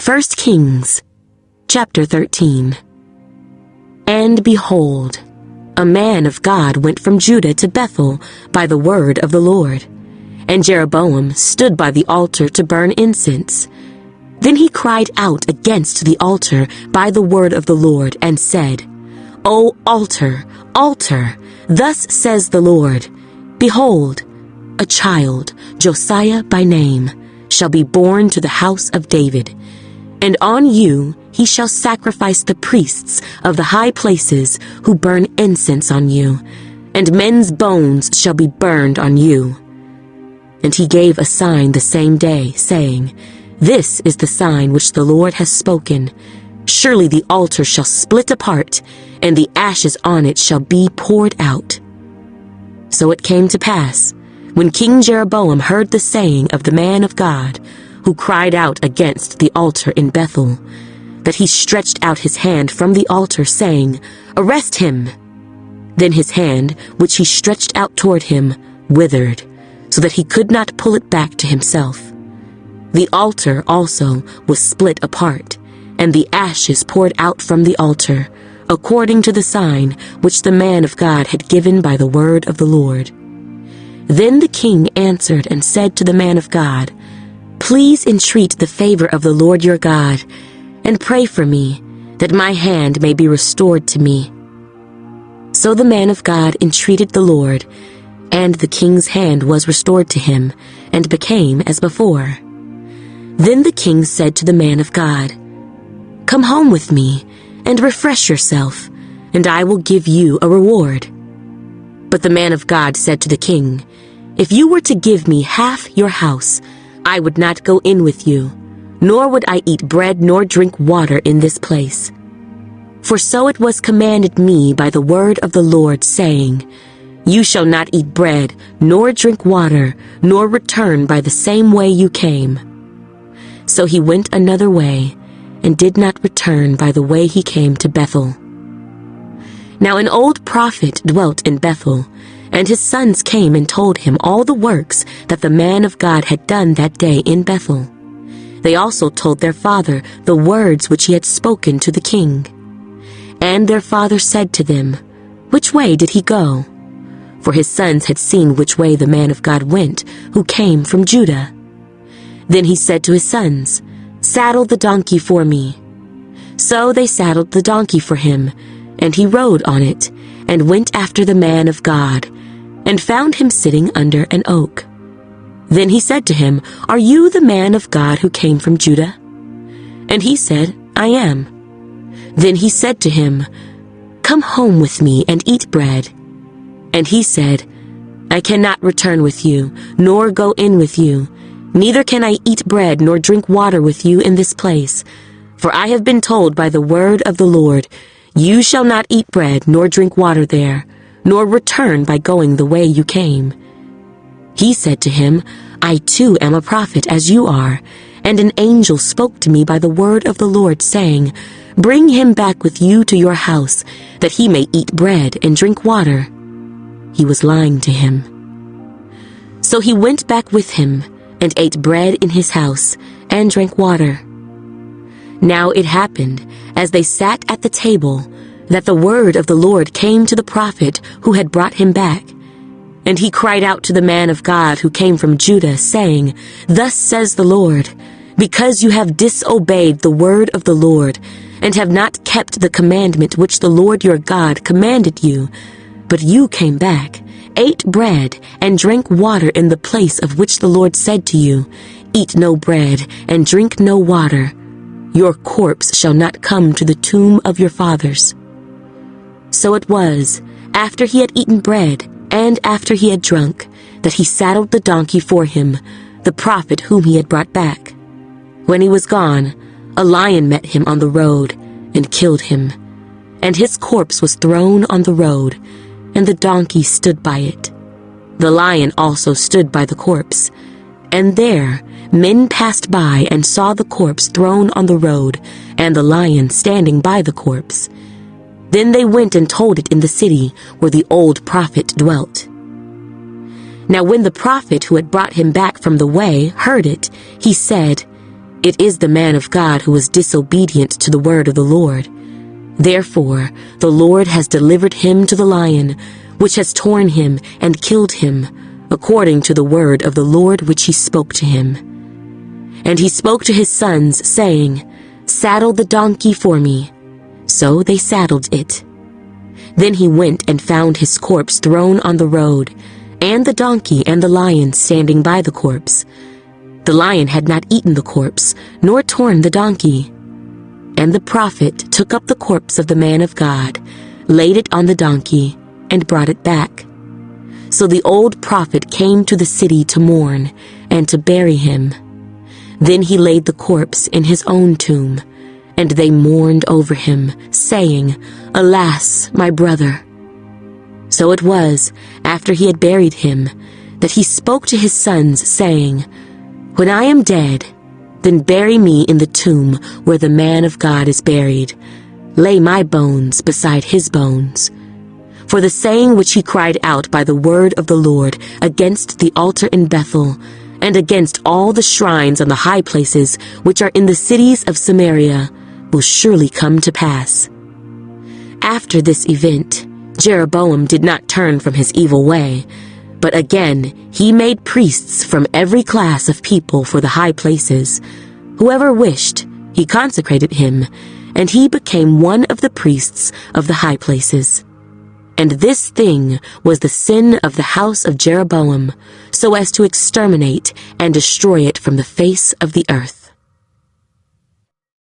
1 Kings, chapter 13. And behold, a man of God went from Judah to Bethel by the word of the Lord. And Jeroboam stood by the altar to burn incense. Then he cried out against the altar by the word of the Lord and said, O altar, altar, thus says the Lord, Behold, a child, Josiah by name, shall be born to the house of David. And on you he shall sacrifice the priests of the high places who burn incense on you, and men's bones shall be burned on you. And he gave a sign the same day, saying, This is the sign which the Lord has spoken. Surely the altar shall split apart, and the ashes on it shall be poured out. So it came to pass, when King Jeroboam heard the saying of the man of God, who cried out against the altar in Bethel, that he stretched out his hand from the altar, saying, Arrest him! Then his hand, which he stretched out toward him, withered, so that he could not pull it back to himself. The altar also was split apart, and the ashes poured out from the altar, according to the sign which the man of God had given by the word of the Lord. Then the king answered and said to the man of God, Please entreat the favor of the Lord your God, and pray for me, that my hand may be restored to me. So the man of God entreated the Lord, and the king's hand was restored to him, and became as before. Then the king said to the man of God, Come home with me, and refresh yourself, and I will give you a reward. But the man of God said to the king, If you were to give me half your house, I would not go in with you, nor would I eat bread nor drink water in this place. For so it was commanded me by the word of the Lord, saying, You shall not eat bread, nor drink water, nor return by the same way you came. So he went another way, and did not return by the way he came to Bethel. Now an old prophet dwelt in Bethel, and his sons came and told him all the works that the man of God had done that day in Bethel. They also told their father the words which he had spoken to the king. And their father said to them, Which way did he go? For his sons had seen which way the man of God went, who came from Judah. Then he said to his sons, Saddle the donkey for me. So they saddled the donkey for him, and he rode on it, and went after the man of God, and found him sitting under an oak. Then he said to him, Are you the man of God who came from Judah? And he said, I am. Then he said to him, Come home with me and eat bread. And he said, I cannot return with you, nor go in with you. Neither can I eat bread nor drink water with you in this place. For I have been told by the word of the Lord, You shall not eat bread nor drink water there, nor return by going the way you came. He said to him, I too am a prophet as you are, and an angel spoke to me by the word of the Lord, saying, Bring him back with you to your house, that he may eat bread and drink water. He was lying to him. So he went back with him, and ate bread in his house, and drank water. Now it happened, as they sat at the table, that the word of the Lord came to the prophet who had brought him back. And he cried out to the man of God who came from Judah, saying, Thus says the Lord, Because you have disobeyed the word of the Lord, and have not kept the commandment which the Lord your God commanded you, but you came back, ate bread, and drank water in the place of which the Lord said to you, Eat no bread, and drink no water. Your corpse shall not come to the tomb of your fathers. So it was, after he had eaten bread, and after he had drunk, that he saddled the donkey for him, the prophet whom he had brought back. When he was gone, a lion met him on the road, and killed him. And his corpse was thrown on the road, and the donkey stood by it. The lion also stood by the corpse. And there men passed by and saw the corpse thrown on the road, and the lion standing by the corpse. Then they went and told it in the city where the old prophet dwelt. Now when the prophet who had brought him back from the way heard it, he said, It is the man of God who was disobedient to the word of the Lord. Therefore, the Lord has delivered him to the lion, which has torn him and killed him, according to the word of the Lord which he spoke to him. And he spoke to his sons, saying, Saddle the donkey for me. So they saddled it. Then he went and found his corpse thrown on the road, and the donkey and the lion standing by the corpse. The lion had not eaten the corpse, nor torn the donkey. And the prophet took up the corpse of the man of God, laid it on the donkey, and brought it back. So the old prophet came to the city to mourn, and to bury him. Then he laid the corpse in his own tomb, and they mourned over him, saying, Alas, my brother! So it was, after he had buried him, that he spoke to his sons, saying, When I am dead, then bury me in the tomb where the man of God is buried. Lay my bones beside his bones. For the saying which he cried out by the word of the Lord against the altar in Bethel, and against all the shrines on the high places which are in the cities of Samaria, will surely come to pass. After this event, Jeroboam did not turn from his evil way, but again he made priests from every class of people for the high places. Whoever wished, he consecrated him, and he became one of the priests of the high places. And this thing was the sin of the house of Jeroboam, so as to exterminate and destroy it from the face of the earth.